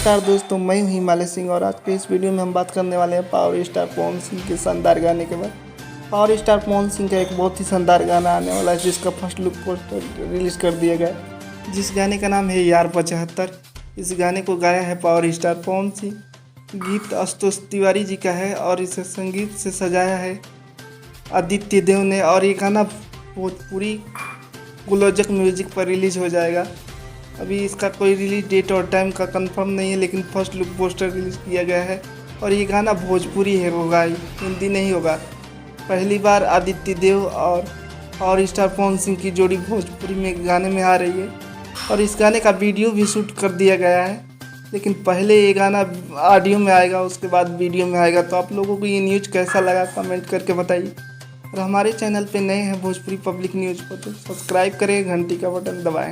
नमस्कार दोस्तों, मैं हूं हिमालय सिंह और आज के इस वीडियो में हम बात करने वाले हैं पावर स्टार पवन सिंह के शानदार गाने के बाद। पावर स्टार पवन सिंह का एक बहुत ही शानदार गाना आने वाला है जिसका फर्स्ट लुक पोस्टर रिलीज़ कर दिया गया है, जिस गाने का नाम है यार 75। इस गाने को गाया है पावर स्टार पवन सिंह। गीत आशुतोष तिवारी जी का है और इसे संगीत से सजाया है आदित्य देव ने। और ये गाना भोजपुरी ग्लोजक म्यूजिक पर रिलीज़ हो जाएगा। अभी इसका कोई रिलीज डेट और टाइम का कंफर्म नहीं है, लेकिन फर्स्ट लुक पोस्टर रिलीज़ किया गया है और ये गाना भोजपुरी होगा, हिंदी नहीं होगा। पहली बार आदित्य देव और स्टार पवन सिंह की जोड़ी भोजपुरी में गाने में आ रही है और इस गाने का वीडियो भी शूट कर दिया गया है, लेकिन पहले ये गाना ऑडियो में आएगा, उसके बाद वीडियो में आएगा। तो आप लोगों को ये न्यूज़ कैसा लगा कमेंट करके बताइए। और हमारे चैनल पे नए हैं भोजपुरी पब्लिक न्यूज़ को तो सब्सक्राइब करें, घंटी का बटन दबाएं।